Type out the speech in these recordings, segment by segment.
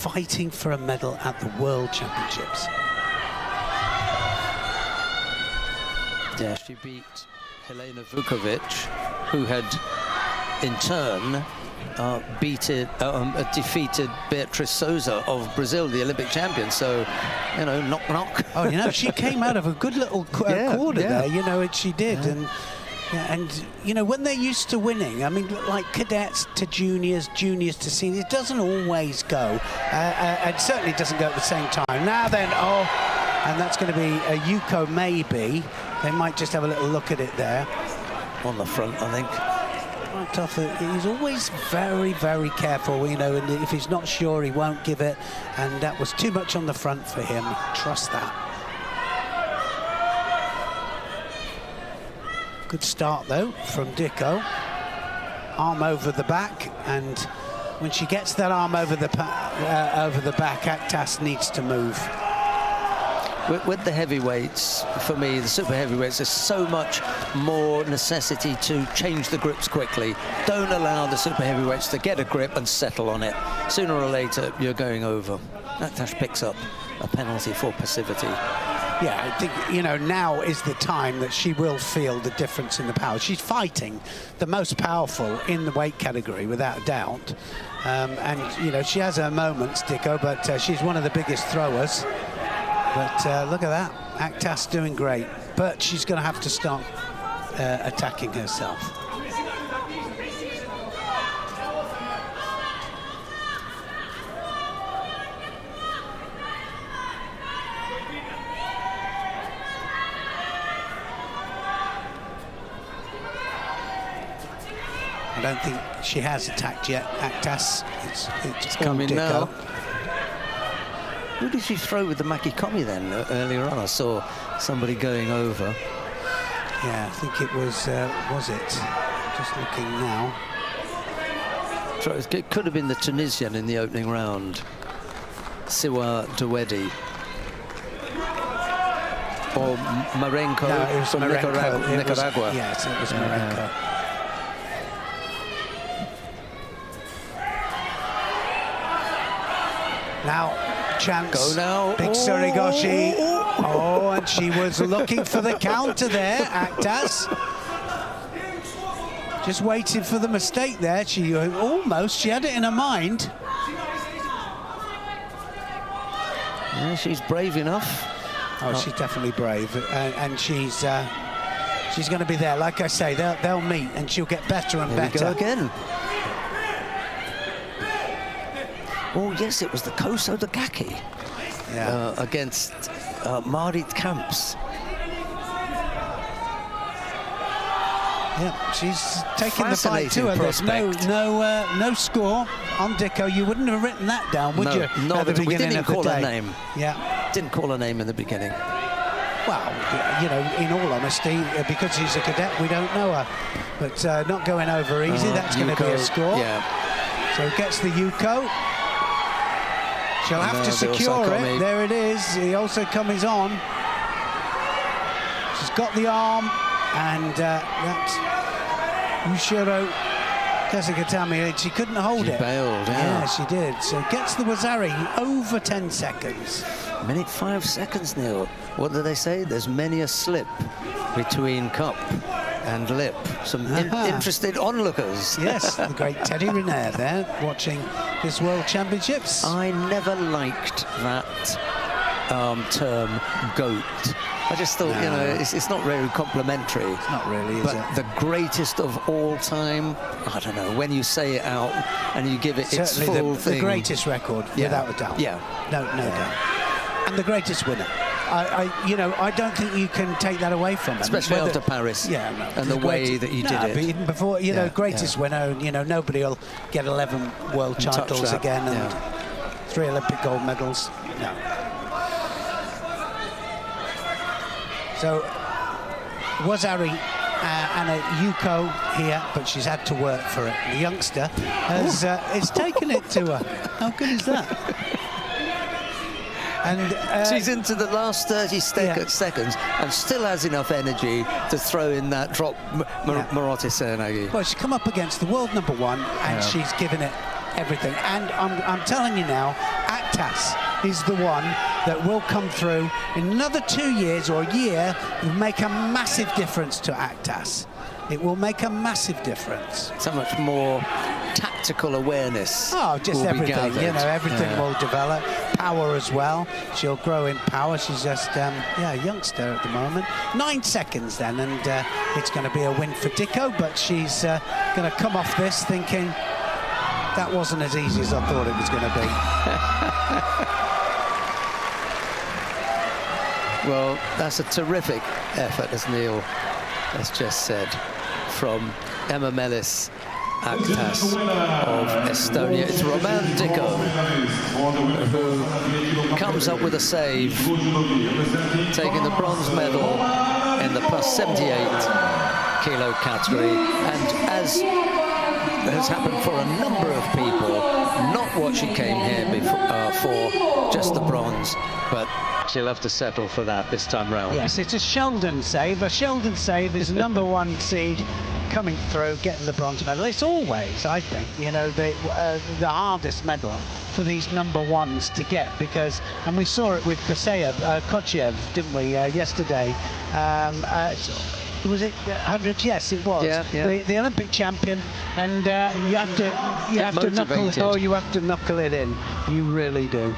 fighting for a medal at the World Championships. Yeah, she beat Helena Vukovic, who had in turn defeated Beatriz Souza of Brazil, the Olympic champion. So, you know, knock knock. Oh, you know, she came out of a good little quarter there. You know, she did. And you know, when they're used to winning, I mean, like cadets to juniors, juniors to seniors, it doesn't always go. And certainly doesn't go at the same time. Now then, and that's going to be a Yuko maybe. They might just have a little look at it there. On the front, I think. Quite tough. He's always very, very careful, you know, and if he's not sure, he won't give it. And that was too much on the front for him. Trust that. Good start, though, from Dicko. Arm over the back, and when she gets that arm over the back, Aktas needs to move. With the heavyweights, for me, the super heavyweights, there's so much more necessity to change the grips quickly. Don't allow the super heavyweights to get a grip and settle on it. Sooner or later, you're going over. Aktas picks up a penalty for passivity. Yeah, I think, you know, now is the time that she will feel the difference in the power. She's fighting the most powerful in the weight category, without a doubt. And, you know, she has her moments, Dicko, but she's one of the biggest throwers. But look at that, Aktas doing great. But she's going to have to start attacking herself. I don't think she has attacked yet, Aktas. It's coming Dicko now. Who did she throw with the makikomi then? Earlier on, I saw somebody going over. Yeah, I think it was it? Just looking now. It could have been the Tunisian in the opening round, Siwa Dawedi. Or Marenko. No, it was from Marenko. Nicaragua. Yes, it was Marenko. Now, chance. Go now. Big Surigoshi. Oh, and she was looking for the counter there, Aktas. Just waiting for the mistake there. She had it in her mind. Yeah, she's brave enough. Oh, she's definitely brave, and she's going to be there. Like I say, they'll meet, and she'll get better and better. Here we go again. Oh, yes, it was the Koso Dagaki against Marit Kamps. Yeah, she's taking the fight to her. There's no score on Dicko. You wouldn't have written that down, would you? No, at the beginning we didn't of the call day. her name. Yeah. Didn't call her name in the beginning. Well, you know, in all honesty, because she's a cadet, we don't know her. But not going over easy, that's going to be a score. Yeah. So gets the Yuko. She'll have to secure it. There it is. The also comes on. She's got the arm, and that's Yushiro Kasakatami. She couldn't hold it. She bailed, yeah, she did. So gets the Wazari over 10 seconds. Minute 5 seconds, Neil. What do they say? There's many a slip between cup and lip. Some interested onlookers. Yes, the great Teddy Riner there watching this World Championships. I never liked that term GOAT. I just thought, you know, it's not very complimentary. It's not really, is but it? The greatest of all time, I don't know, when you say it out and you give it its full thing. The greatest record, without a doubt. Yeah. No doubt. And the greatest winner. You know, I don't think you can take that away from him. Especially after Paris. Yeah, no, and the way that you did it. But even before, you know, greatest winner, you know, nobody will get 11 world titles again and 3 Olympic gold medals. No. So, Wazari and a Yuko here, but she's had to work for it. The youngster has taken it to her. How good is that? And she's into the last 30 seconds and still has enough energy to throw in that drop Marotti Serenagi. Well, she's come up against the world #1 and she's given it everything. And I'm telling you now, Aktas is the one that will come through in another 2 years or a year and make a massive difference to Aktas. It will make a massive difference. So much more tactical awareness. Oh, just everything, you know, everything Yeah. will develop. Power as well. She'll grow in power. She's just, yeah, a youngster at the moment. 9 seconds then, and it's going to be a win for Dicko, but she's going to come off this thinking that wasn't as easy as I thought it was going to be. Well, that's a terrific effort, as Neil has just said, from Emma Melis Aktas of Estonia. It's Roman Dicko who comes up with a save, taking the bronze medal in the plus 78 kilo category. And as has happened for a number of people, not what she came here for, just the bronze, but she'll have to settle for that this time round. Yes, it's a Sheldon save. A Sheldon save is #1 seed coming through, getting the bronze medal. It's always, I think, you know, the hardest medal for these #1s to get, because, and we saw it with Kochev, didn't we, yesterday? Was it 100? Yes, it was. Yeah, yeah. The Olympic champion, and you have to knuckle it. Oh, you have to knuckle it in. You really do.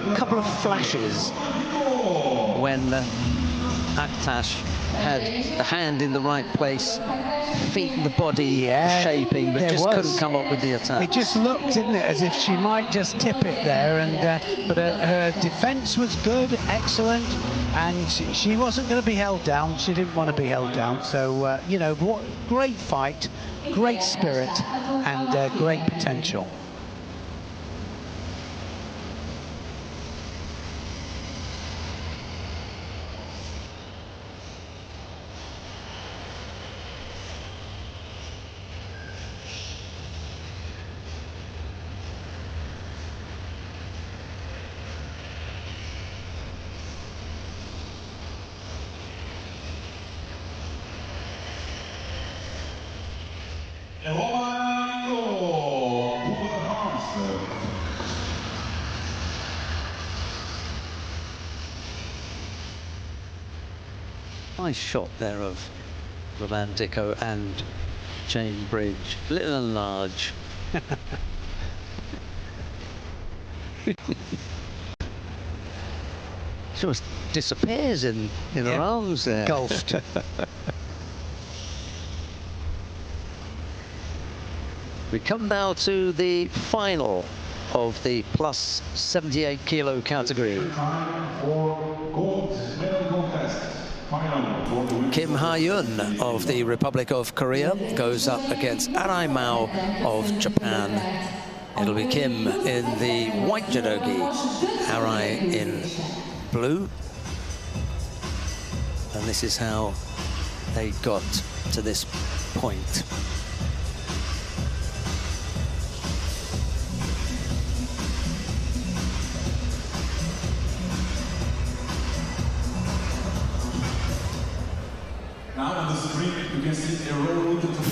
A couple of flashes When Aktas had the hand in the right place, feet and the body shaping, but just couldn't come up with the attack. It just looked, didn't it, as if she might just tip it there, and but her defence was good, excellent, and she wasn't going to be held down. She didn't want to be held down. So you know, what great fight, great spirit, and great potential. Nice shot there of Roman Dicko and Jane Bridge, little and large. She almost disappears in her arms there. Golfed. We come now to the final of the plus 78 kilo category. Kim Ha-yun of the Republic of Korea goes up against Arai Mao of Japan. It'll be Kim in the white judogi, Arai in blue. And this is how they got to this point.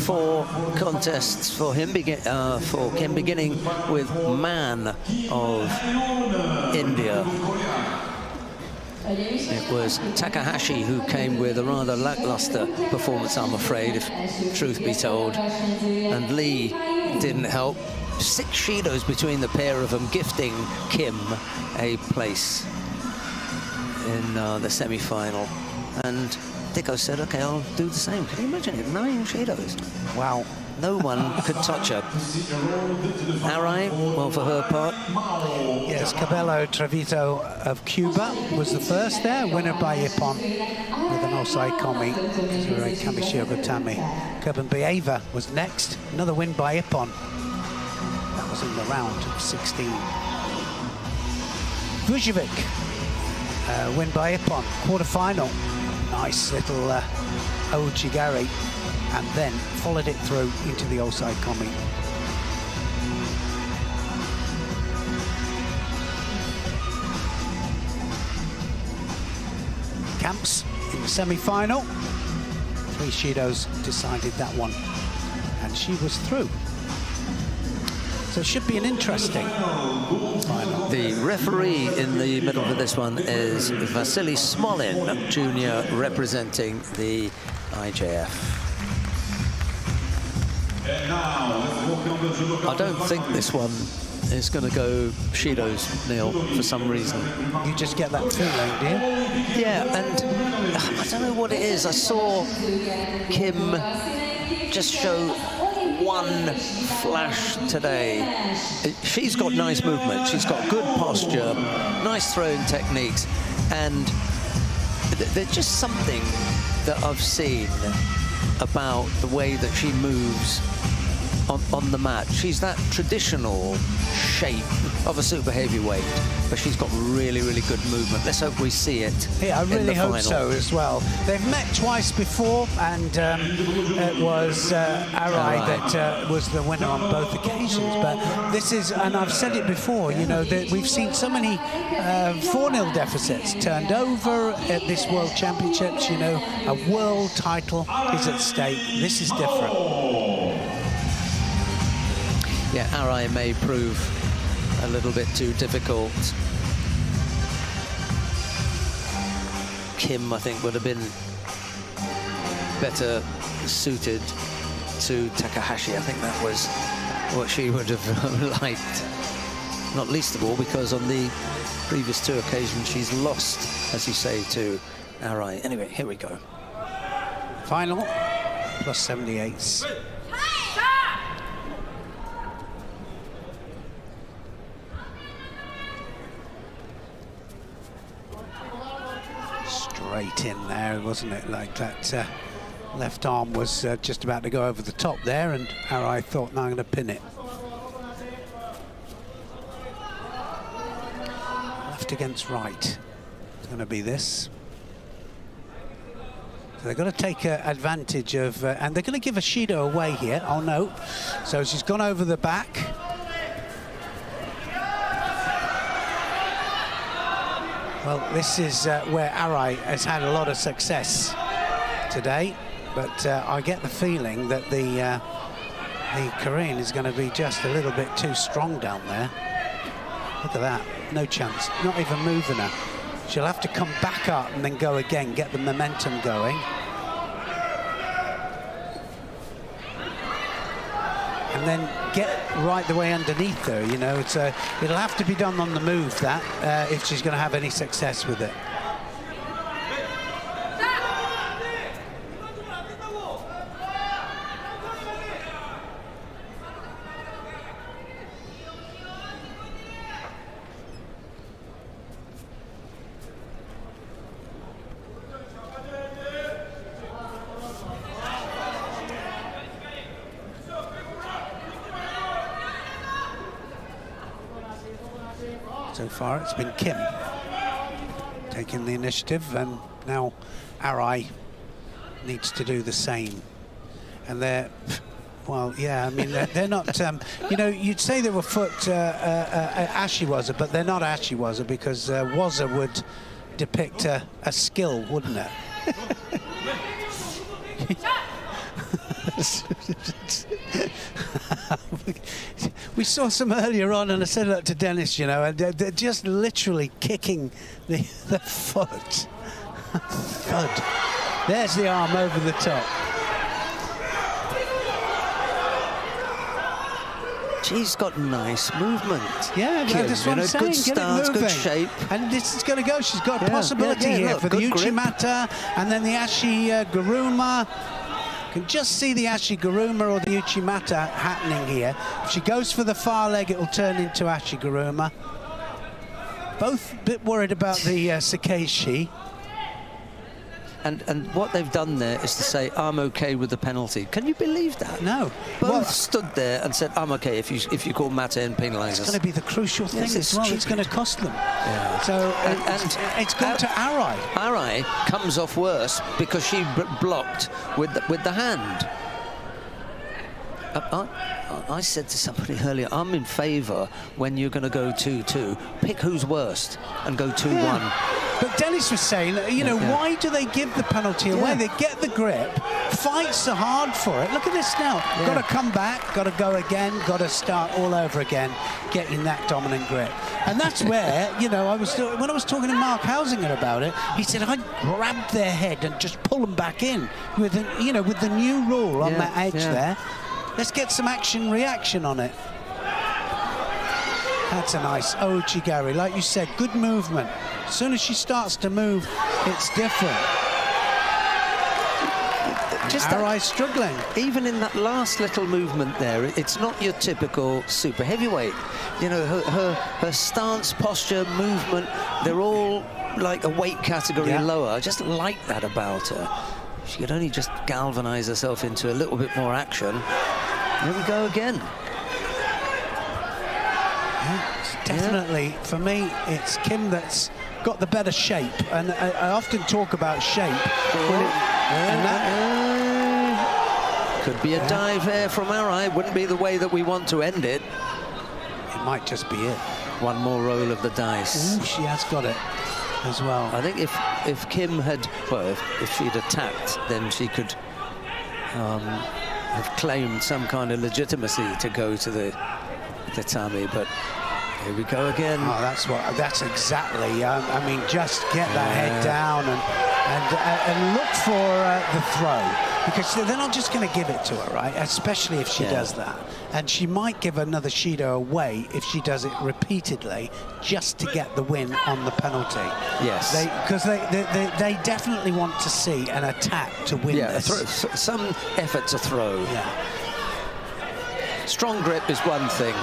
Four contests for him, for Kim, beginning with Man of India. It was Takahashi who came with a rather lackluster performance, I'm afraid, if truth be told. And Lee didn't help. 6 shidos between the pair of them, gifting Kim a place in the semi-final. And Dicko said, okay, I'll do the same. Can you imagine it? 9 shidos. Wow. No one could touch her. Arai, well, for her part. Yes, Cabello Trevito of Cuba was the first there, winner by Ippon with an Osai Komi. Kamishio Gotami. Kurban Bieva was next, another win by Ippon. That was in the round of 16. Vujovic, win by Ippon, quarter-final. Nice little Ouchigari, and then followed it through into the Osai Komi. Camps in the semi-final. referee Shido's decided that one, and she was through. So it should be an interesting final. The referee in the middle for this one is Vasily Smolin, junior, representing the IJF. I don't think this one is going to go Shido's, Neil, for some reason. You just get that feeling, do you? Yeah, and I don't know what it is. I saw Kim just show one flash today. She's got nice movement, she's got good posture, nice throwing techniques, and there's just something that I've seen about the way that she moves on the mat. She's that traditional shape of a super heavyweight, but she's got really, really good movement. Let's hope we see it. Yeah, I really hope so as well. They've met twice before, and it was Arai that was the winner on both occasions. But this is, and I've said it before, you know, that we've seen so many 4-0 deficits turned over at this World Championships. You know, a world title is at stake. This is different. Yeah, Arai may prove a little bit too difficult. Kim, I think, would have been better suited to Takahashi. I think that was what she would have liked. Not least of all because on the previous 2 occasions she's lost, as you say, to Arai. Anyway, here we go. Final, plus 78. Straight in there, wasn't it? Like that left arm was just about to go over the top there, and Arai thought, no, I'm going to pin it. Left against right. It's going to be this. So they've got to take advantage of, and they're going to give a Shido away here. Oh no! So she's gone over the back. Well, this is where Arai has had a lot of success today, but I get the feeling that the Korean is going to be just a little bit too strong down there. Look at that, no chance, not even moving her. She'll have to come back up and then go again, get the momentum going. And then get right the way underneath her, you know. It's it'll have to be done on the move, that, if she's going to have any success with it. So far, it's been Kim taking the initiative, and now Arai needs to do the same. And they're, well, yeah, I mean, they're not, you know, you'd say they were foot Ashiwaza, but they're not Ashiwaza, because Waza would depict a skill, wouldn't it? We saw some earlier on, and I said that to Dennis, you know, and they're just literally kicking the foot. Thud. There's the arm over the top. She's got nice movement. Yeah, that's what I'm saying. Good stance, good shape. And this is going to go. She's got a possibility here look, for the Uchimata and then the Ashi Guruma. Can just see the Ashi Guruma or the Uchimata happening here. If she goes for the far leg, it will turn into Ashi Guruma. Both a bit worried about the Sakeishi. And what they've done there is to say, I'm okay with the penalty. Can you believe that? No. Both stood there and said, I'm okay if you call Mate and penalise us. It's going to be the crucial thing as well. It's going to cost them. Yeah. So and it's gone to Arai. Arai comes off worse because she blocked with the hand. I said to somebody earlier, I'm in favour when you're going to go 2-2, pick who's worst and go 2-1. Yeah. But Dennis was saying, you know, why do they give the penalty away? They get the grip, fights so hard for it. Look at this now. Yeah. Got to come back, got to go again, got to start all over again, getting that dominant grip. And that's where, you know, when I was talking to Mark Housinger about it, he said I grabbed their head and just pull them back in with the, you know, with the new rule on that edge there. Let's get some action reaction on it. That's a nice Ojigari. Like you said, good movement. As soon as she starts to move, it's different. Just Arai's struggling. Even in that last little movement there, it's not your typical super heavyweight. You know, her stance, posture, movement, they're all like a weight category lower. I just like that about her. She could only just galvanize herself into a little bit more action. Here we go again. Definitely, for me, it's Kim that's got the better shape, and I often talk about shape. And that could be a dive there from Arai. Wouldn't be the way that we want to end it. It might just be it. One more roll of the dice. Ooh, she has got it as well. I think if Kim had, well, if she'd attacked, then she could have claimed some kind of legitimacy to go to the Tami, but here we go again. Oh, that's exactly. I mean, just get that head down and look for the throw, because they're not just going to give it to her, right? Especially if she does that, and she might give another Shido away if she does it repeatedly, just to get the win on the penalty. Yes, because they definitely want to see an attack to win this. Some effort to throw. Yeah. Strong grip is one thing.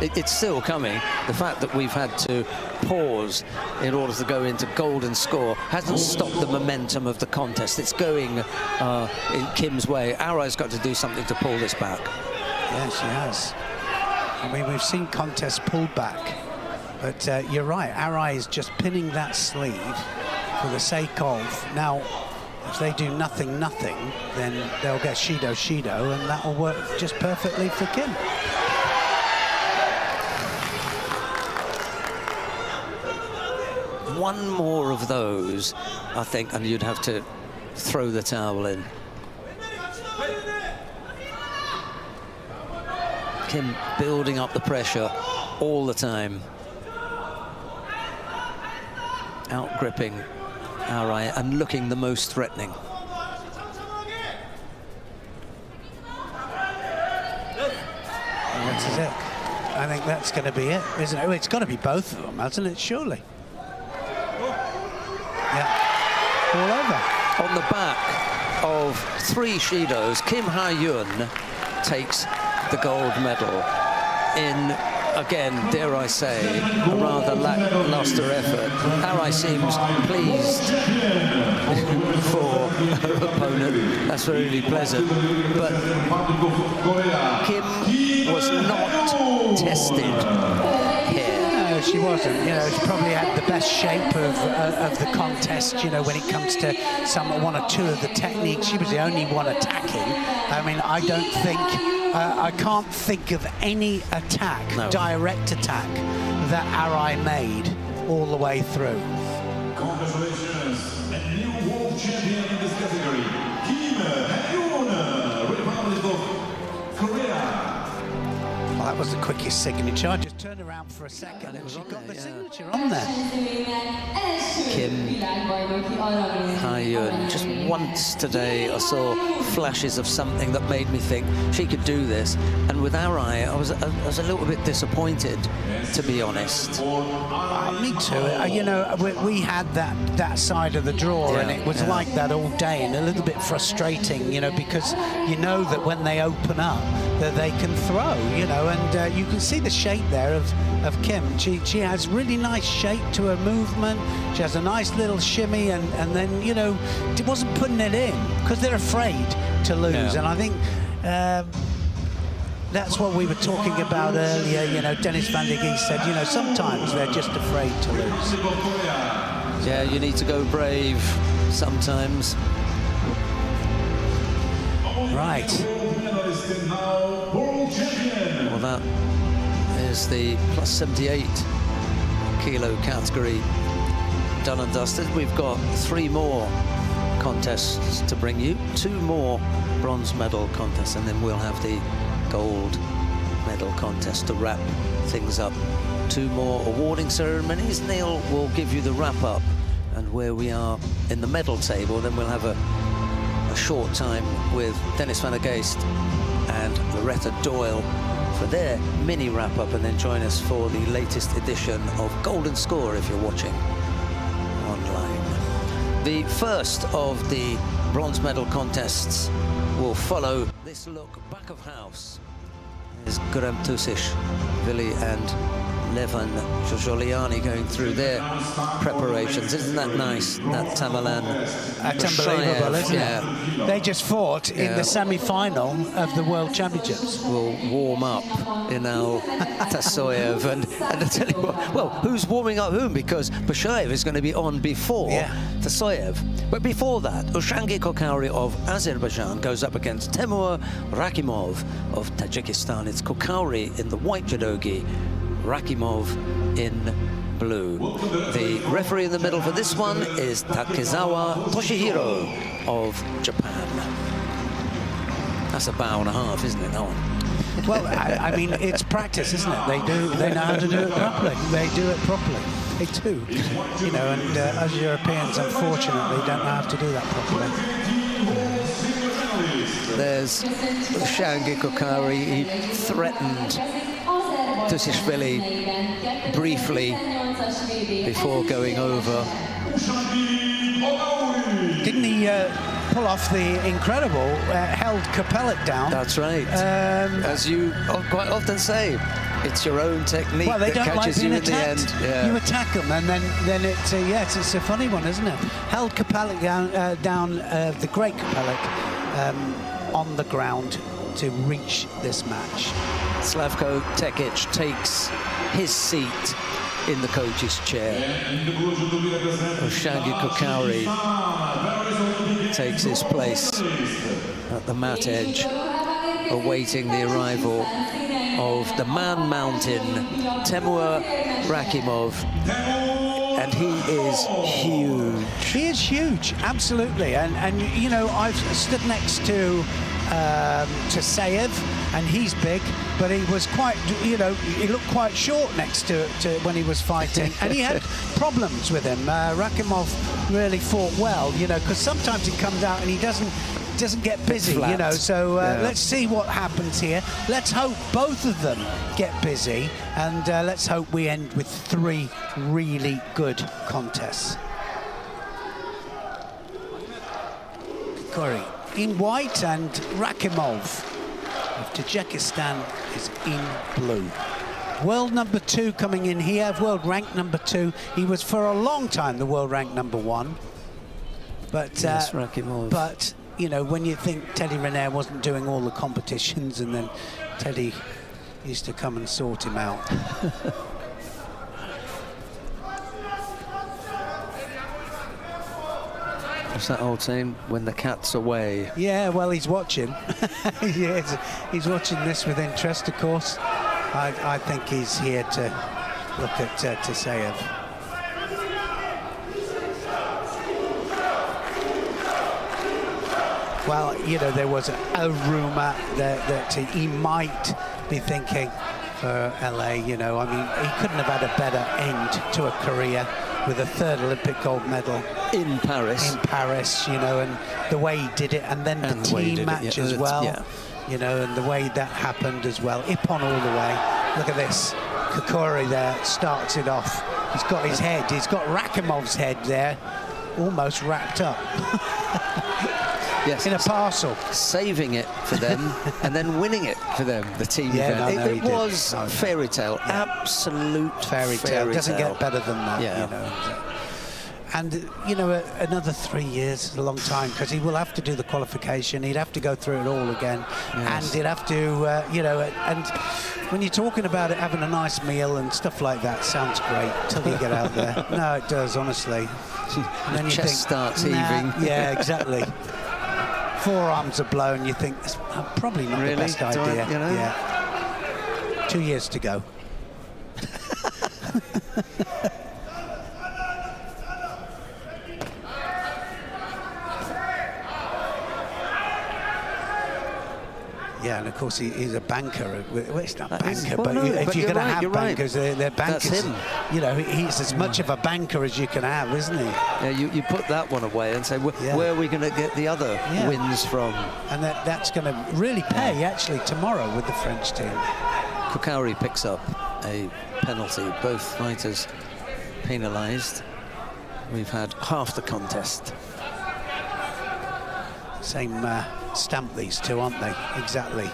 It's still coming. The fact that we've had to pause in order to go into golden score hasn't stopped the momentum of the contest. It's going in Kim's way. Arai's got to do something to pull this back. Yeah, she has. I mean, we've seen contests pulled back, but you're right. Arai is just pinning that sleeve for the sake of. Now, if they do nothing, then they'll get Shido, and that will work just perfectly for Kim. One more of those, I think, and you'd have to throw the towel in. Kim building up the pressure all the time. Out-gripping Arai and looking the most threatening. This is it. I think that's going to be it, isn't it? It's got to be both of them, hasn't it? Surely. Yeah, all over. On the back of 3 Shidos, Kim Ha-yun takes the gold medal in, again, dare I say, a rather lackluster effort. Arai seems pleased for her opponent. That's really pleasant. But Kim was not tested here. No, she wasn't. You know, she probably had the best shape of the contest, you know, when it comes to one or two of the techniques. She was the only one attacking. I mean, I don't think... I can't think of any attack, direct attack, that Arai made all the way through. Congratulations, a new world champion in this category, Kim Ha-yun, Republic of Korea. Well, that was the quickest signature. I just turned around for a second and she got the signature on there. Kim Ha-yun. Just once today I saw flashes of something that made me think she could do this, and with Arai I was a little bit disappointed, to be honest. Me too. You know, we had that side of the draw, and it was like that all day, and a little bit frustrating, you know, because you know that when they open up that they can throw, you know, and you can see the shape there of Kim. She has really nice shape to her movement. She has a nice little shimmy, and then, you know, it wasn't putting it in because they're afraid to lose. And I think that's what we were talking about earlier. You know, Dennis van der Geest said, you know, sometimes they're just afraid to lose. Yeah, you need to go brave sometimes. Right. Well, that is the plus 78 kilo category done and dusted. We've got 3 more contests to bring you. 2 more bronze medal contests, and then we'll have the gold medal contest to wrap things up. 2 more awarding ceremonies. Neil will give you the wrap-up and where we are in the medal table. Then we'll have a short time with Dennis van der Geest and Loretta Doyle for their mini wrap-up, and then join us for the latest edition of Golden Score if you're watching online. The first of the bronze medal contests will follow this look back of house. There's Graham Tusish, Vili and Levan Jojoliani going through their preparations. Isn't that nice, that Tamerlan? That's unbelievable, isn't it? They just fought in the semi-final of the World Championships. Will warm up Inal Tasoyev, and I tell you what, well, who's warming up whom? Because Bashaev is going to be on before Tasoyev. But before that, Ushangi Kokauri of Azerbaijan goes up against Temur Rakimov of Tajikistan. It's Kokauri in the white judogi, Rakimov in blue. The referee in the middle for this one is Takezawa Toshihiro of Japan. That's a bow and a half, isn't it, that one? Well, I mean, it's practice, isn't it? They know how to do it properly. They do it properly. They do. You know, and as Europeans, unfortunately, don't know how to do that properly. There's Ushangi Kokauri. He threatened Tusishvili briefly before going over. Didn't he pull off the incredible, held Kapelic down? That's right. As you quite often say, it's your own technique well, they that don't catches like being you in attacked. the end. Yeah. You attack them, and then it's yes, it's a funny one, isn't it? Held Kapelic down the great Kapelic on the ground to reach this match. Slavko Tekic takes his seat in the coach's chair. Ushangi Kokauri takes his place at the mat edge, awaiting the arrival of the man mountain, Temur Rakimov. And he is huge. He is huge, absolutely. And you know, I've stood next to Sayev, and he's big, but he was quite, you know, he looked quite short next to when he was fighting, and he had problems with him. Rakimov really fought well, you know, because sometimes he comes out and he doesn't get busy, you know. So let's see what happens here. Let's hope both of them get busy, and let's hope we end with 3 really good contests. Corey in white, and Rakimov of Tajikistan is in blue. World number 2 coming in here, world rank number 2. He was for a long time the world rank number 1. But yes, Rakimov. But you know, when you think Teddy Riner wasn't doing all the competitions, and then Teddy used to come and sort him out. What's that old saying? When the cat's away. Yeah, well, he's watching. He's watching this with interest, of course. I think he's here to look at Tasayev. Well, you know, there was a rumour that he might be thinking for LA, you know. I mean, he couldn't have had a better end to a career with a 3rd Olympic gold medal. In Paris. In Paris, you know, and the way he did it, and then the team match as well, you know, and the way that happened as well. Ippon all the way. Look at this. Kokauri there starts it off. He's got his head, he's got Rakimov's head there, almost wrapped up. Yes, in a parcel. Saving it for them and then winning it for them, the team event. No, it was fairy tale, absolute fairy tale. Doesn't get better than that, you know. And, you know, another 3 years is a long time, because he will have to do the qualification. He'd have to go through it all again. And he'd have to, you know, and when you're talking about it, having a nice meal and stuff like that sounds great till you get out there. No, it does, honestly. And then the chest starts heaving. Yeah, exactly. Forearms are blown. You think, it's probably not the best idea. You know? Yeah. 2 years to go. Yeah, and of course he's a banker. Well, it's not banker, well, but no, if but you're going to right, have bankers, they're bankers. That's him. You know, he's as much of a banker as you can have, isn't he? Yeah, you put that one away and say, where are we going to get the other wins from? And that's going to really pay, actually, tomorrow with the French team. Kurash picks up a penalty. Both fighters penalised. We've had half the contest. Same stamp, these two, aren't they? Exactly.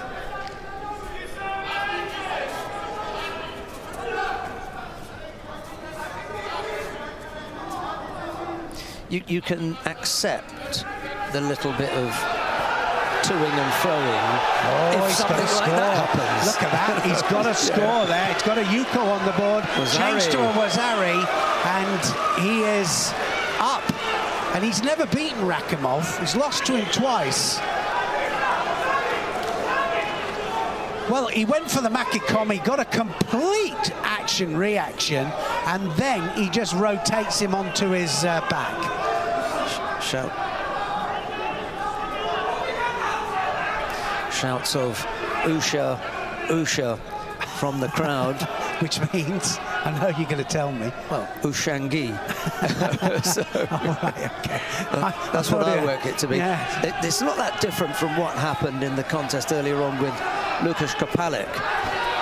You can accept the little bit of toing and froing if something like that happens. Look at that, he's got a score there. It's got a Yuko on the board, changed to a Wazari, and he is up. And he's never beaten Rakimov. He's lost to him twice. Well, he went for the Makikomi, got a complete action-reaction, and then he just rotates him onto his back. Shouts of Usha, Usha from the crowd. Which means, I know you're going to tell me. Well, Ushangi. So, right, okay. That's what I work it to be. Yeah. It's not that different from what happened in the contest earlier on with Lukasz Kopalik.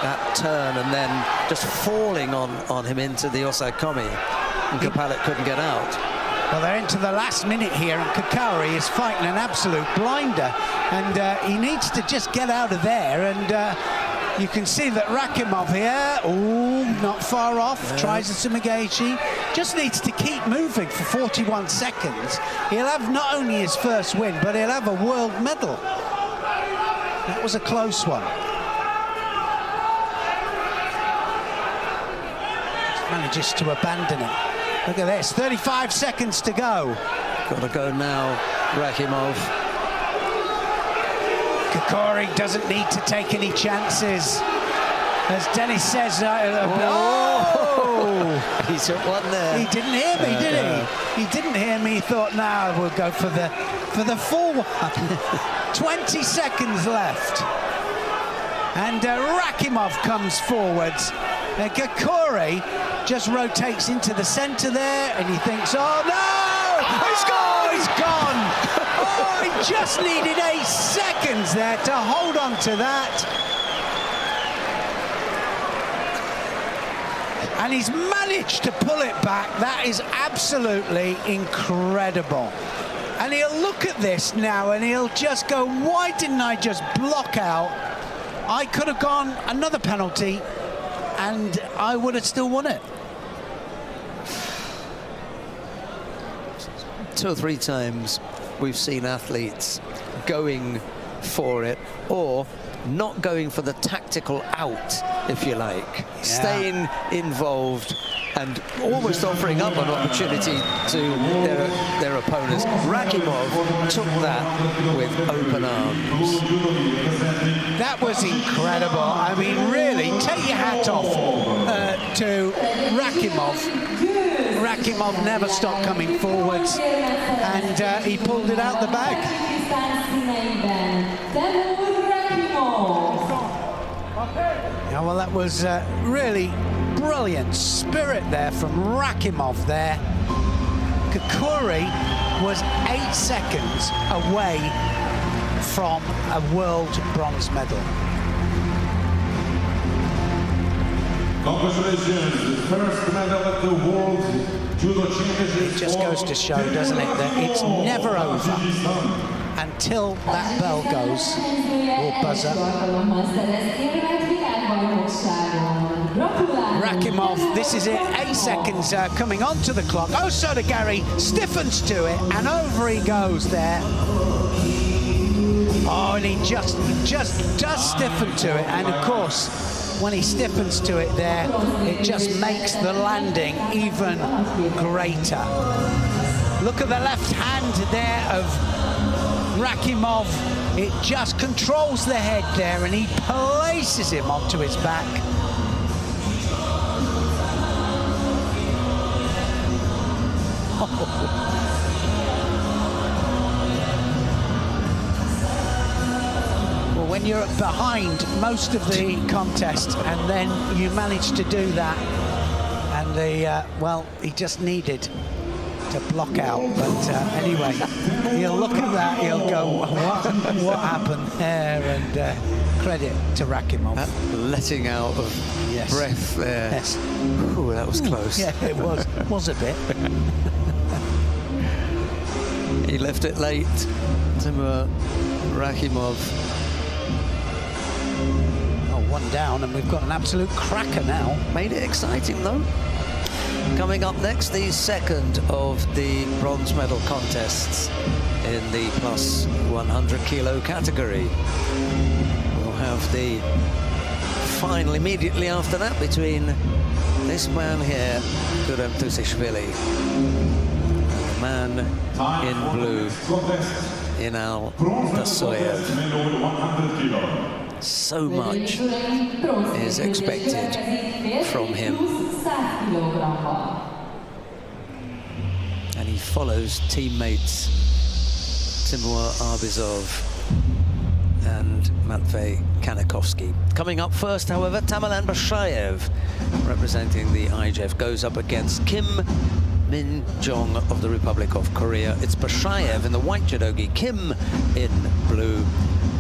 That turn and then just falling on him into the Osaikomi. And Kopalik couldn't get out. Well, they're into the last minute here, and Kurash is fighting an absolute blinder. And he needs to just get out of there, and you can see that Rakimov here, not far off, tries a Sumigaeshi, just needs to keep moving for 41 seconds. He'll have not only his first win, but he'll have a world medal. That was a close one. Just manages to abandon it. Look at this, 35 seconds to go. Got to go now, Rakimov. Kurash doesn't need to take any chances. As Dennis says, he took one there. He didn't hear me, did he? He didn't hear me. He thought, now we'll go for the full one. 20 seconds left. And Rakimov comes forwards. Kurash just rotates into the center there, and he thinks, oh no! He's gone! He's gone! Oh, he just needed 8 seconds there to hold on to that. And he's managed to pull it back. That is absolutely incredible. And he'll look at this now and he'll just go, why didn't I just block out? I could have gone another penalty and I would have still won it. 2 or 3 times we've seen athletes going for it or not going for the tactical out, if you like, staying involved and almost offering up an opportunity to their opponents. Rakimov took that with open arms. That was incredible. I mean, really, take your hat off to Rakimov. Rakimov never stopped coming forwards, and he pulled it out the bag. Yeah, well, that was really brilliant spirit there from Rakimov there. Kurash was 8 seconds away from a world bronze medal. Congratulations, first medal at the World Judo Championships. It just goes to show, doesn't it, that it's never over until that bell goes or buzz up. Rakimov, this is it, 8 seconds coming onto the clock. Osodagari stiffens to it, and over he goes there. Oh, and he just does stiffen to it, and of course, when he stiffens to it there, it just makes the landing even greater. Look at the left hand there of Rakimov. It just controls the head there, and he places him onto his back. Well, when you're behind most of the contest and then you manage to do that, and well, he just needed to block out, but anyway, he'll look at that, he'll go, what happened there, and credit to Rakimov. That letting out of breath there. Yes. Ooh, that was close. Yeah, it was a bit. He left it late. Timur Rakimov. Oh, one down, and we've got an absolute cracker now. Made it exciting, though. Coming up next, the second of the bronze medal contests in the plus 100 kilo category. We'll have the final immediately after that between this man here, Gurem Tusishvili, and the man in blue, Inal Dasoyev. So much is expected from him. And he follows teammates Timur Arbizov and Matvey Kanakovsky. Coming up first, however, Tamerlan Bashayev, representing the IJF, goes up against Kim Min-jong of the Republic of Korea. It's Bashayev in the white judogi, Kim in blue.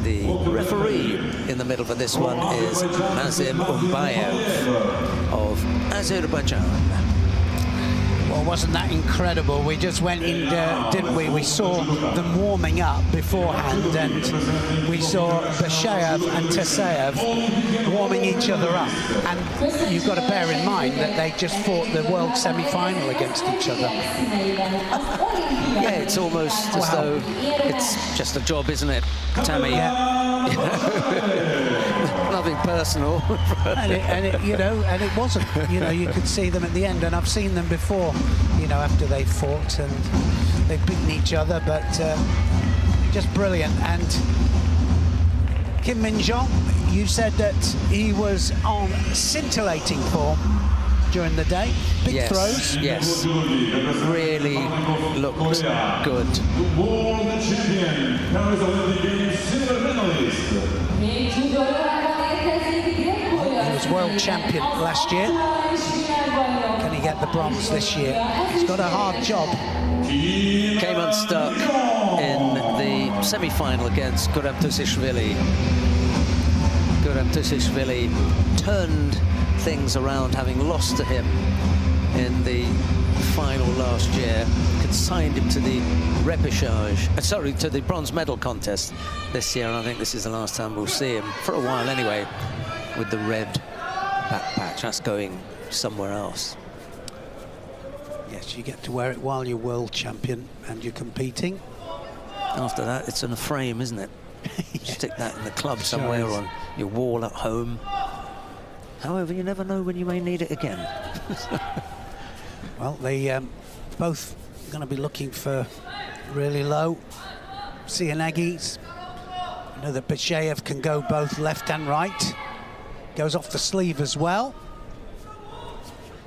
The referee in the middle for this one is Nazim Umbayev of Azerbaijan. Well, wasn't that incredible? We just went in, didn't we? We saw them warming up beforehand, and we saw Bashayev and Tasayev warming each other up. And you've got to bear in mind that they just fought the world semi-final against each other. Yeah, it's almost as though it's just a job, isn't it, Tammy? Yeah. Nothing personal. and it wasn't. You know, you could see them at the end, and I've seen them before, you know, after they fought and they've beaten each other, but just brilliant. And Kim Min-jong, you said that he was on scintillating form during the day. Big throws. Yes, really looked good. The world champion, Paris Olympic Games silver medalist. He was world champion last year. Can he get the bronze this year? He's got a hard job. Came unstuck in the semi-final against Gurem Tusishvili. Gurem Tusishvili turned things around, having lost to him in the final last year, consigned him to the repechage, to the bronze medal contest this year, and I think this is the last time we'll see him, for a while anyway, with the red back patch. That's going somewhere else. Yes, you get to wear it while you're world champion and you're competing. After that, it's in a frame, isn't it? You stick that in the club somewhere, or on your wall at home. However, you never know when you may need it again. Well, they both going to be looking for really low Sianagis. I know that Bashayev can go both left and right. Goes off the sleeve as well.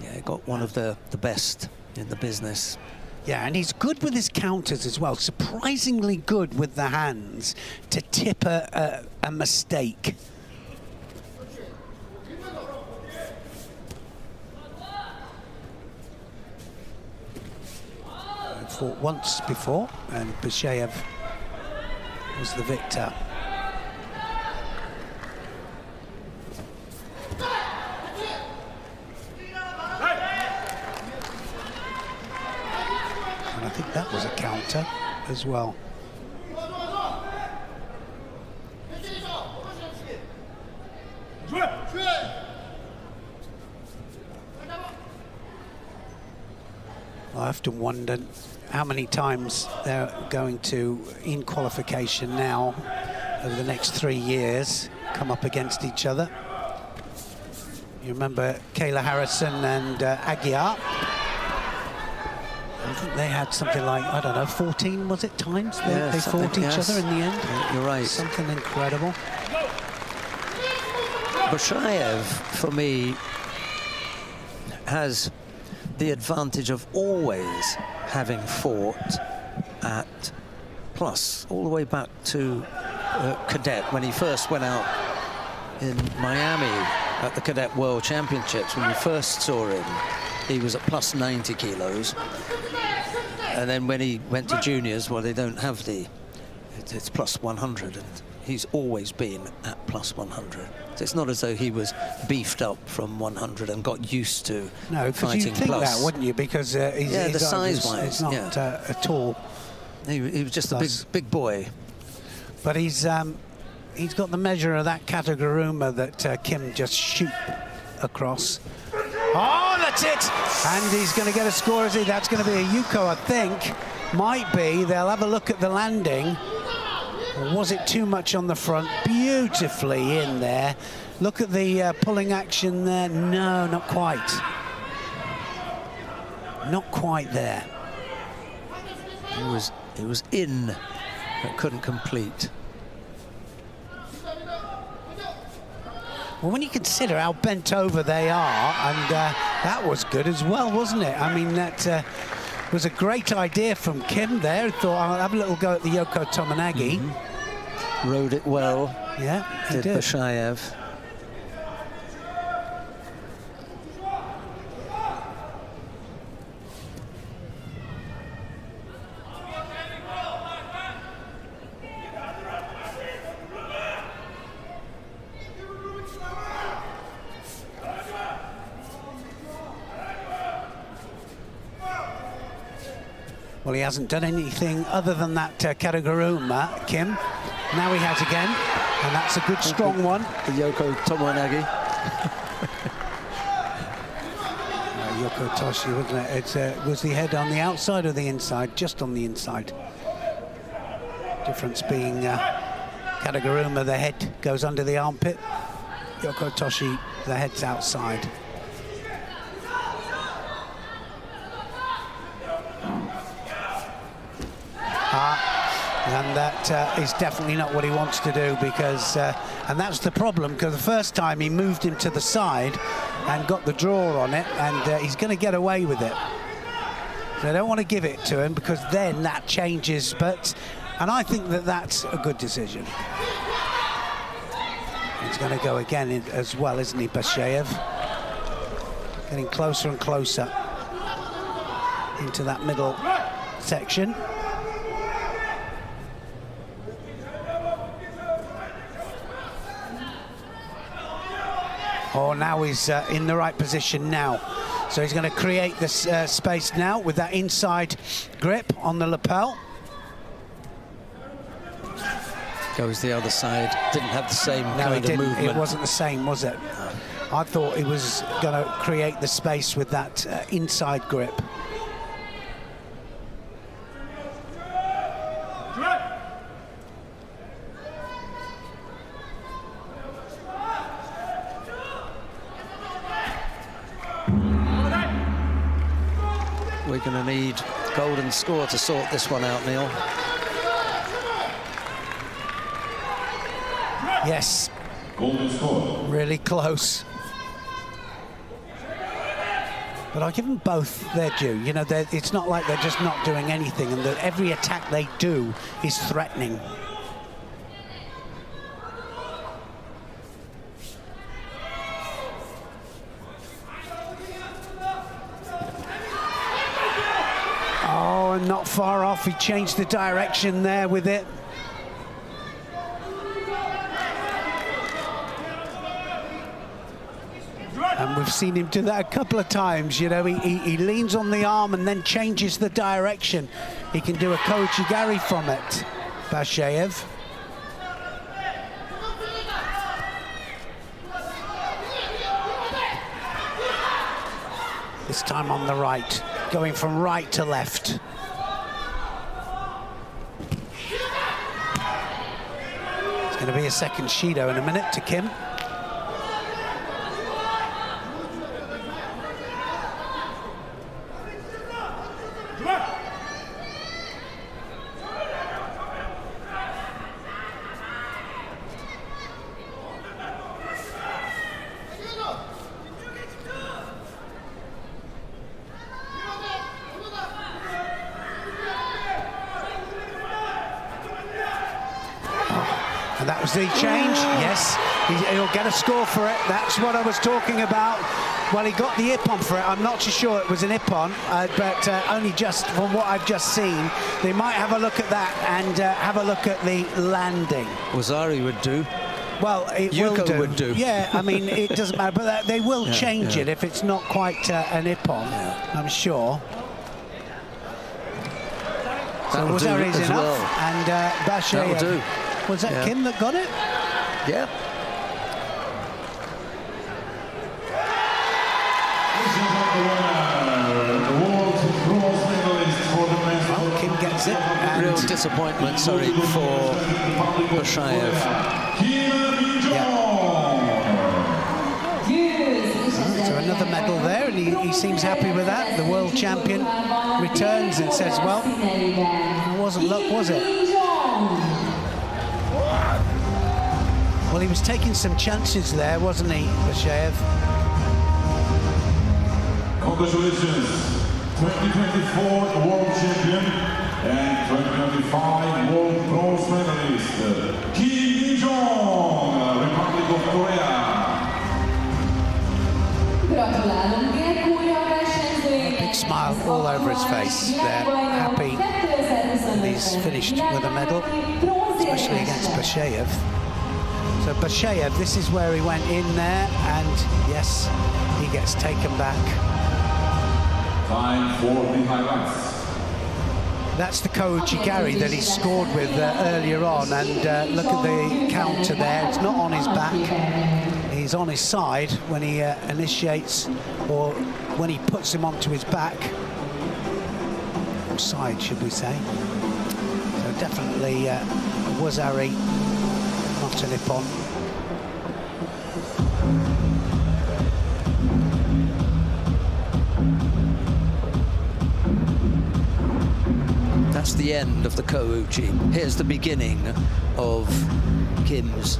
Yeah, got one of the best in the business. Yeah, and he's good with his counters as well. Surprisingly good with the hands to tip a mistake. Fought once before, and Bashayev was the victor. And I think that was a counter as well. I often wondered how many times they're going to, in qualification now, over the next 3 years, come up against each other. You remember Kayla Harrison and Aguiar? I think they had something like, I don't know, 14, was it, times they fought each other in the end? Yeah, you're right. Something incredible. Bashayev, for me, has the advantage of always having fought at plus, all the way back to cadet when he first went out in Miami at the Cadet World Championships. When we first saw him, he was at plus 90 kilos. And then when he went to juniors, well, they don't have it's plus 100, and he's always been at plus 100. So it's not as though he was beefed up from 100 and got used to fighting plus. No, because you'd think that, wouldn't you? Because he's the size-wise, it's not at all. He was just a big boy. But he's got the measure of that Kataguruma that Kim just shoot across. Oh, that's it! And he's going to get a score, is he? That's going to be a Yuko, I think. Might be. They'll have a look at the landing. Or was it too much on the front? Beautifully in there. Look at the pulling action there. No, not quite. Not quite there. It was in, but couldn't complete. Well, when you consider how bent over they are, and that was good as well, wasn't it? I mean, that was a great idea from Kim there. He thought, I'll have a little go at the Yoko Tomonagi. Rode it well. Yeah, he did. Bashayev. Well, he hasn't done anything other than that Kataguruma, Kim. Now he has again, and that's a good, strong one. The Yoko Tomonagi. Yoko Toshi, wasn't it? It was the head on the outside or the inside? Just on the inside. Difference being Kataguruma, the head goes under the armpit. Yoko Toshi, the head's outside. And that is definitely not what he wants to do, because, and that's the problem, because the first time he moved him to the side and got the draw on it, and he's going to get away with it. They don't want to give it to him, because then that changes, and I think that that's a good decision. He's going to go again as well, isn't he, Bashayev? Getting closer and closer into that middle section. Oh, now he's in the right position now. So he's going to create this space now with that inside grip on the lapel. Goes the other side. Didn't have the same kind of movement. It wasn't the same, was it? I thought he was going to create the space with that inside grip. We're going to need golden score to sort this one out, Neil. Yes. Golden score. Really close. But I'll give them both their due. You know, it's not like they're just not doing anything, and that every attack they do is threatening. Oh, and not far off. He changed the direction there with it. And we've seen him do that a couple of times, you know. He leans on the arm and then changes the direction. He can do a koichigari from it, Bashayev. This time on the right, going from right to left. It's going to be a second Shido in a minute to Kim. And that was the change. Yes, he'll get a score for it. That's what I was talking about. Well, he got the ippon for it. I'm not too sure it was an ippon, but only just from what I've just seen. They might have a look at that and have a look at the landing. Wazari would do. Well, it Yuko would do. Yeah, I mean, it doesn't matter, but they will change it if it's not quite an ippon, I'm sure. So Wazari's enough, well. And Bashayev. That'll do. Was that Kim that got it? Yeah. Well, Kim gets it. And real disappointment, sorry, for Bashayev. So another medal there, and he seems happy with that. The world champion returns and says, well, it wasn't luck, was it? Well, he was taking some chances there, wasn't he, Bashayev? Congratulations, 2024 world champion and 2025 world bronze medalist, Kim Jong, Republic of Korea. A big smile all over his face. They're happy that he's finished with a medal, especially against Bashayev. So Bashayev, this is where he went in there, and yes, he gets taken back. Time for the highlights. That's the Kouchigari that he scored with earlier on, and look at the counter there. It's not on his back. He's on his side when he initiates, or when he puts him onto his back. Or side, should we say. So definitely Wazari, not an ippon. That's the end of the Kouchi. Here's the beginning of Kim's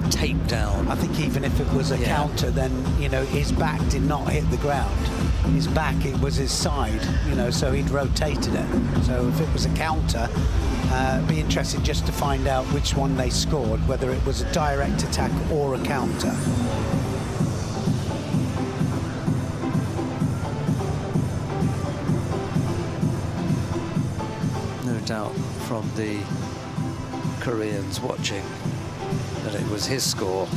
takedown. I think even if it was a counter, then, you know, his back did not hit the ground. His back, it was his side, you know, so he'd rotated it. So if it was a counter, it'd be interesting just to find out which one they scored, whether it was a direct attack or a counter. No doubt from the Koreans watching that it was his score.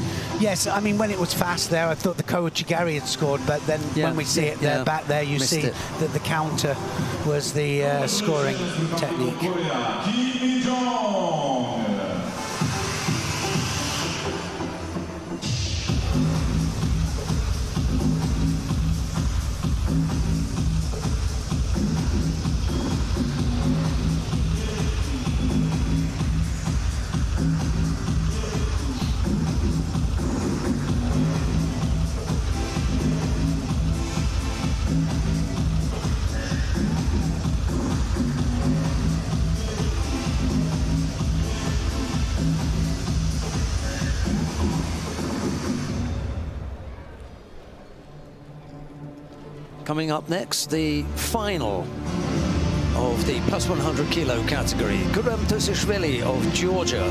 Yes, I mean, when it was fast there, I thought the Kouchigari had scored, but then when we see it there, back there, you see that the counter was the scoring technique. Coming up next, the final of the plus 100 kilo category. Guram Tusishvili of Georgia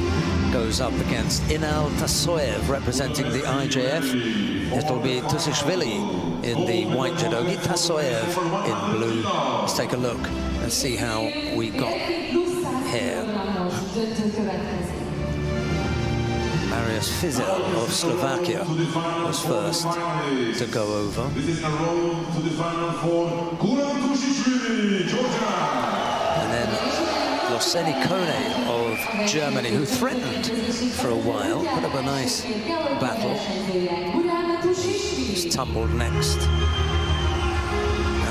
goes up against Inal Tasoyev representing the IJF. It'll be Tusishvili in the white judogi, Tasoyev in blue. Let's take a look and see how we got here. Marius Fizel of Slovakia was first to go over. This is the road to the final for Guram Tusishvili, Georgia. And then Loseni Kone of Germany, who threatened for a while, put up a nice battle. He's tumbled next,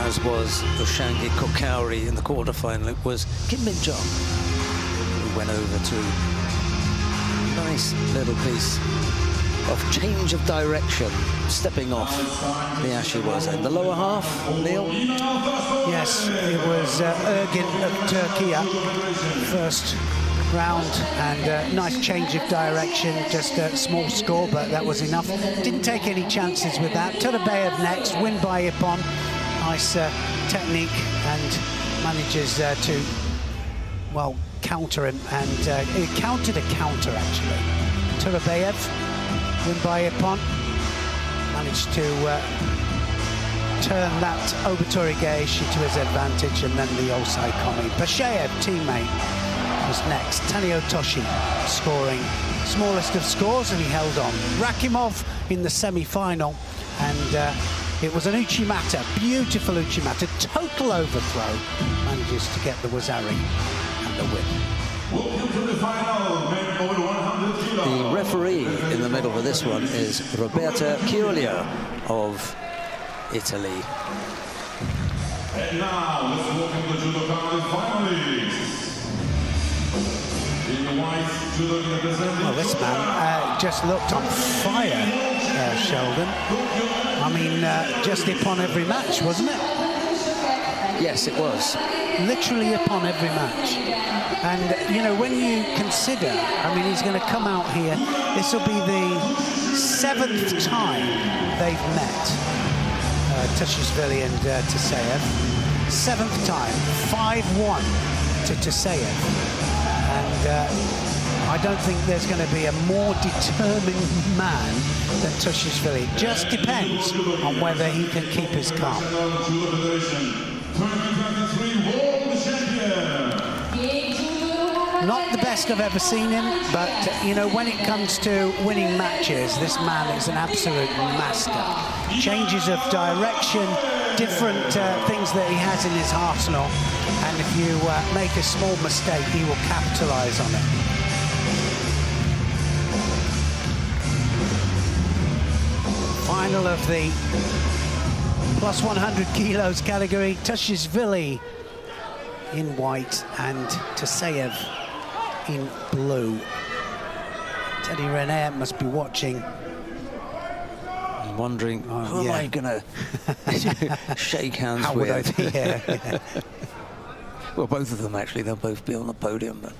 as was Ushangi Kokauri in the quarterfinal. It was Kim Min-jong who went over to nice little piece of change of direction, stepping off the Ashiwaza. In the lower half, Neil? Yes, it was Ergin of Turkey first round, and nice change of direction, just a small score, but that was enough. Didn't take any chances with that. Turabayev next, win by ippon. Nice technique, and manages to, well, counter him, and he countered a counter, actually. Turabayev, win by Ippon, managed to turn that Obituri Gaeshi to his advantage, and then the Osai Komi. Basheyev, teammate, was next. Tanio Toshi scoring smallest of scores, and he held on. Rakimov in the semi-final, and it was an Uchimata, beautiful Uchimata, total overthrow, manages to get the Wazari and the win. Welcome to the final, men over 100 kilos. The referee in the middle of this one is Roberta Chiulia of Italy. And now, let's welcome the Judo finalists. In the white, Judo representing. Well, this man just looked on fire, Sheldon. I mean, just upon every match, wasn't it? Yes, it was. Literally upon every match. And, you know, when you consider, I mean, he's going to come out here, this will be the 7th time they've met, Tushishvili and Taseyev. 7th time, 5-1 to Taseyev. And I don't think there's going to be a more determined man than Tushishvili. It just depends on whether he can keep his calm. Not the best I've ever seen him, but, you know, when it comes to winning matches, this man is an absolute master. Changes of direction, different things that he has in his arsenal, and if you make a small mistake, he will capitalize on it. Final of the plus 100 kilos category, Tushishvili in white and Taseyev in blue. Teddy Renier must be watching. I'm wondering, who am I going to shake hands How with? would I think? Yeah. Well, both of them, actually. They'll both be on the podium. But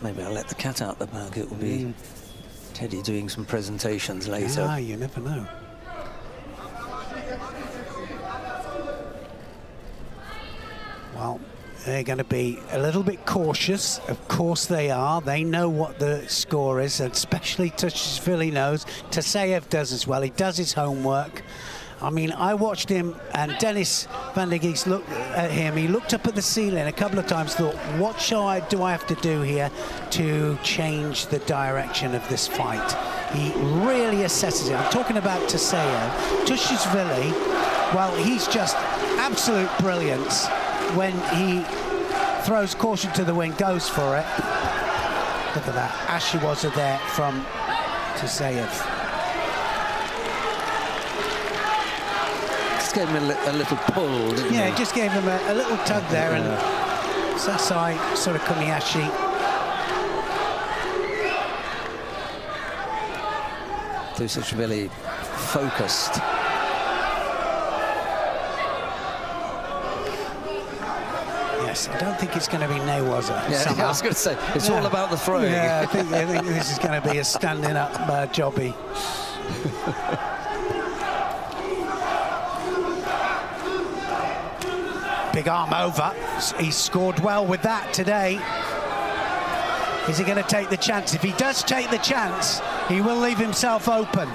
maybe I'll let the cat out the bag. It will be Teddy doing some presentations later. Ah, you never know. Well, they're going to be a little bit cautious. Of course they are. They know what the score is, and especially Tushishvili knows. Taseyev does as well. He does his homework. I mean, I watched him, and Dennis van der Geest looked at him. He looked up at the ceiling a couple of times, thought, what do I have to do here to change the direction of this fight? He really assesses it. I'm talking about Taseyev. Tushishvili, well, he's just absolute brilliance when he throws caution to the wind, goes for it. Look at that. Ashiwaza there from Taseyev. Just gave him a little pull, didn't Yeah, he? just gave him a little tug there, and Sasai sort of Kumiyashi. Tushishvili focused. Yes, I don't think it's going to be Newaza. Yeah, I was going to say, it's all about the throwing. Yeah, I think this is going to be a standing up jobby. Big arm over. He scored well with that today. Is he going to take the chance? If he does take the chance, he will leave himself open.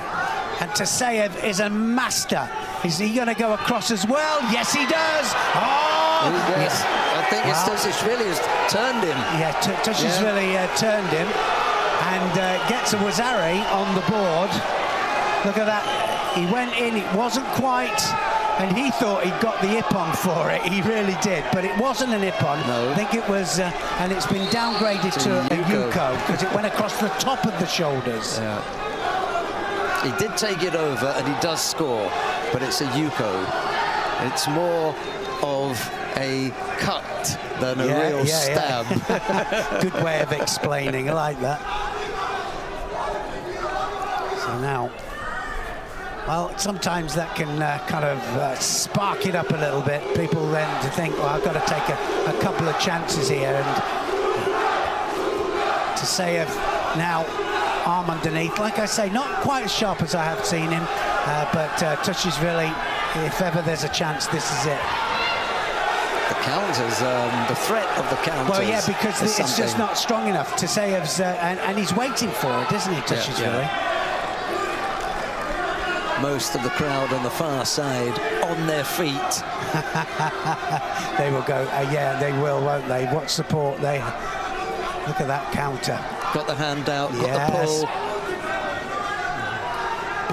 And Taseyev is a master. Is he going to go across as well? Yes, he does. Oh! Yes. I think it's Tushishvili who's turned him. Yeah, Tushishvili turned him and gets a Wazari on the board. Look at that. He went in, it wasn't quite, and he thought he'd got the Ippon for it. He really did, but it wasn't an Ippon. No. I think it was, and it's been downgraded to a Yuko because it went across the top of the shoulders. Yeah. He did take it over, and he does score, but it's a Yuko. It's more of a cut than a real stab. Yeah. Good way of explaining. I like that. So now, well, sometimes that can kind of spark it up a little bit. People then to think, well, I've got to take a couple of chances here. And Taseyev now arm underneath. Like I say, not quite as sharp as I have seen him, but Tushishvili, if ever there's a chance, this is it. counters, the threat of the counters. Well, yeah, because it's just something. not strong enough. Taseyev's, and he's waiting for it, isn't he, Tushishvili? Most of the crowd on the far side on their feet. They will go, yeah, they will, won't they? What support they... Look at that counter. Got the hand out, got Yes. the pull.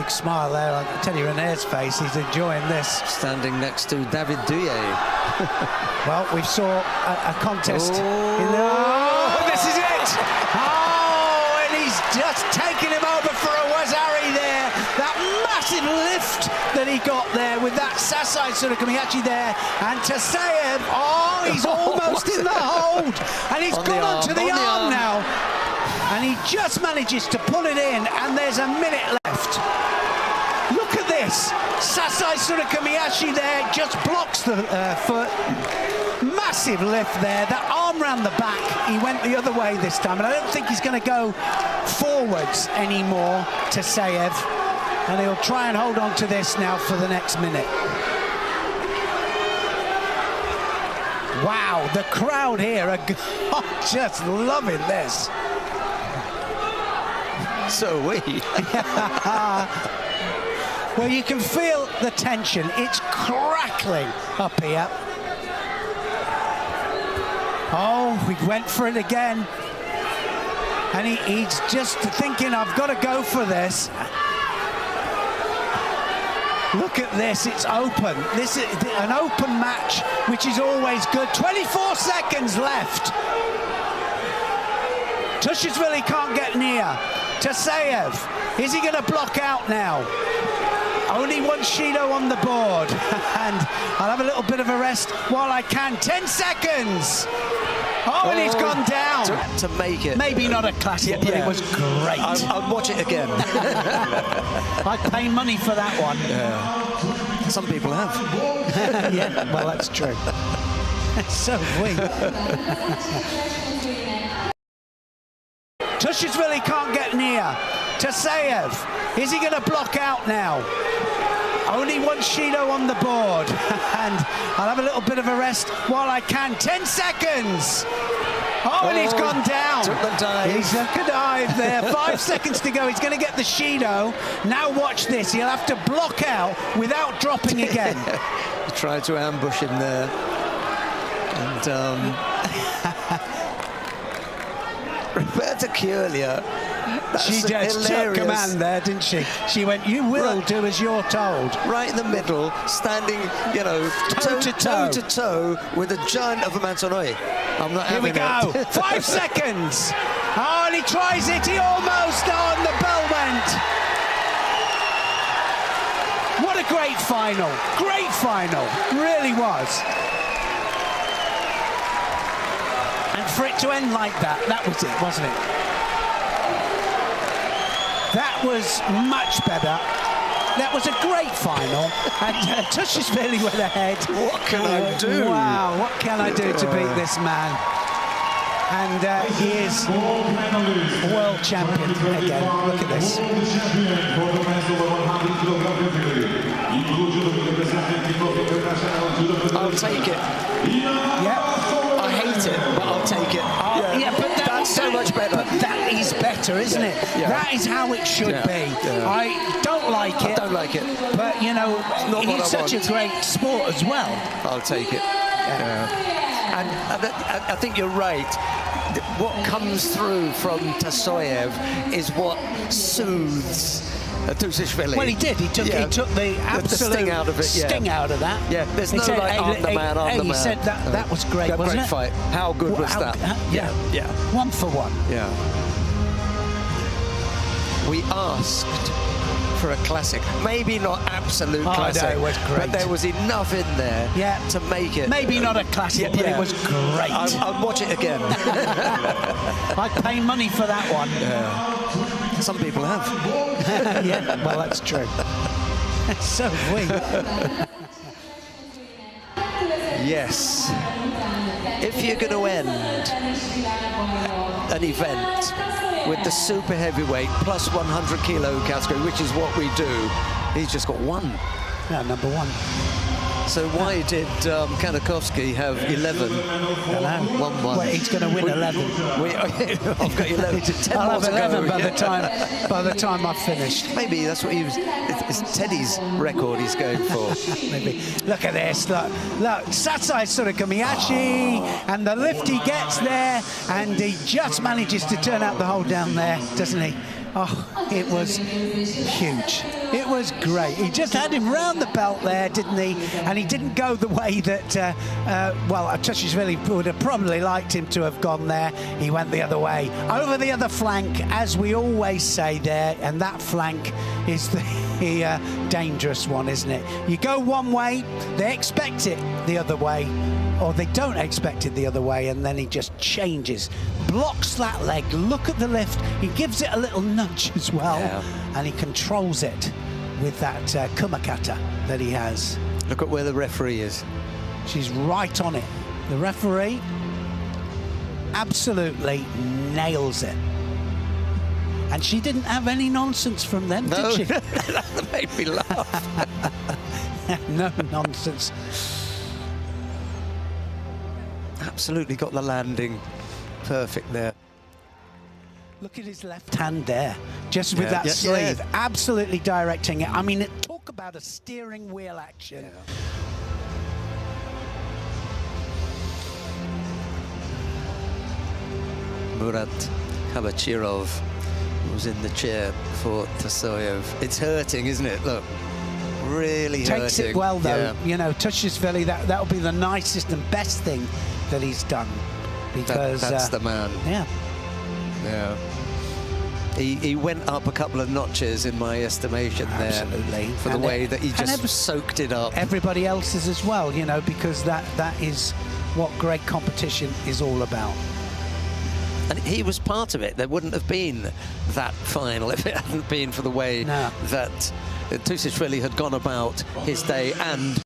Big smile there on Teddy Rene's face. He's enjoying this. Standing next to David Douillet. Well, we saw a contest. Oh, This is it! Oh, and he's just taken him over for a wazari there. That massive lift that he got there with that Sasai Surukamiyachi there. And Taseyev, oh, he's almost in the hold. And he's On gone the onto the arm now. And he just manages to pull it in, and there's a minute left. Look at this. Sasai Surukamiyachi there just blocks the foot. Massive lift there. That arm round the back. He went the other way this time, and I don't think he's going to go forwards anymore, Taseyev. And he'll try and hold on to this now for the next minute. Wow, the crowd here are just loving this. So we. Well, you can feel the tension. It's crackling up here. Oh, he went for it again. And he's just thinking, I've got to go for this. Look at this, it's open. This is an open match, which is always good. 24 seconds left. Tushishvili can't get near. Taseyev, is he going to block out now? Only one Shido on the board. And I'll have a little bit of a rest while I can. 10 seconds. Oh, and he's gone down. To make it. Maybe not a classic, but it was great. I'll watch it again. I'd pay money for that one. Yeah. Some people have. Yeah, well, that's true. So weak. Tushishvili can't get near. Taseyev, is he going to block out now? Only one Shido on the board. And I'll have a little bit of a rest while I can. 10 seconds. Oh, and he's gone down. Took the dive. He's took a dive there. 5 seconds to go. He's going to get the Shido. Now watch this. He'll have to block out without dropping again. He tried to ambush him there. And Roberta Chiulia. She just took command there, didn't she? She went, you will do as you're told. Right in the middle, standing, you know, toe to toe with a giant of a Mantonoi. I'm not having it. Here we go. 5 seconds. Oh, and he tries it. He almost on. The bell went. What a great final. Great final. Really was. And for it to end like that, that was it, wasn't it? That was much better. That was a great final. And Tushishvili went ahead. What can I do? Wow, what can I do to beat this man? And he is world champion again. Look at this. I'll take it. Yeah. I hate it, but I'll take it. Yeah, but that's so much better. That is better, isn't it? Yeah. That is how it should be. Yeah. I don't like it. I don't like it. But, you know, Not it's such a great sport as well. I'll take it. Yeah. And I think you're right. What comes through from Taseyev is what soothes Tushishvili. Well, he did. He took the absolute sting out of it. Sting out of that. Yeah, there's He no said, like, I'm the man, I'm the man. He said that was great, That wasn't great it? fight. How good was that? Yeah. Yeah. 1 for 1. Yeah. We asked for a classic. Maybe not absolute classic. No, it was great. But there was enough in there to make it. Maybe not a classic, but it was great. I'll watch it again. I'd pay money for that one. Yeah. Some people have. Yeah, well, that's true. It's so weak. Yes. If you're going to end an event with the super heavyweight plus 100 kilo category, which is what we do, he's just got one. Yeah, number 1. So why did Kanakovsky have 11? 1-1. Well, he's going to win 11. I've got 11. 10 I'll more have to 11 go. by the time I've finished. Maybe that's what he was. It's Teddy's record he's going for. Maybe. Look at this. Look. Satsai Surikomiyashi, and the lift he gets there, and he just manages to turn out the hole down there, doesn't he? Oh, it was huge. It was great. He just had him round the belt there, didn't he? And he didn't go the way that, well, Tushishvili would have probably liked him to have gone there. He went the other way, over the other flank, as we always say there, and that flank is the dangerous one, isn't it? You go one way, they expect it the other way, or they don't expect it the other way, and then he just changes, blocks that leg. Look at the lift. He gives it a little nudge as well, and he controls it with that kumakata that he has. Look at where the referee is. She's right on it. The referee absolutely nails it. And she didn't have any nonsense from them, did she? That made me laugh. No nonsense. Absolutely got the landing perfect there. Look at his left hand there, just with that sleeve, absolutely directing it. I mean, talk about a steering wheel action. Murat Kabachirov was in the chair for Tasoyev. It's hurting, isn't it? Look, really hurting. Takes it well, though. You know, Tushishvili, that'll be the nicest and best thing that he's done. Because that's the man. Yeah. Yeah. He went up a couple of notches in my estimation there. For the way that he just soaked it up. Everybody else is as well, you know, because that is what great competition is all about. And he was part of it. There wouldn't have been that final if it hadn't been for the way that Tushishvili had gone about his day, and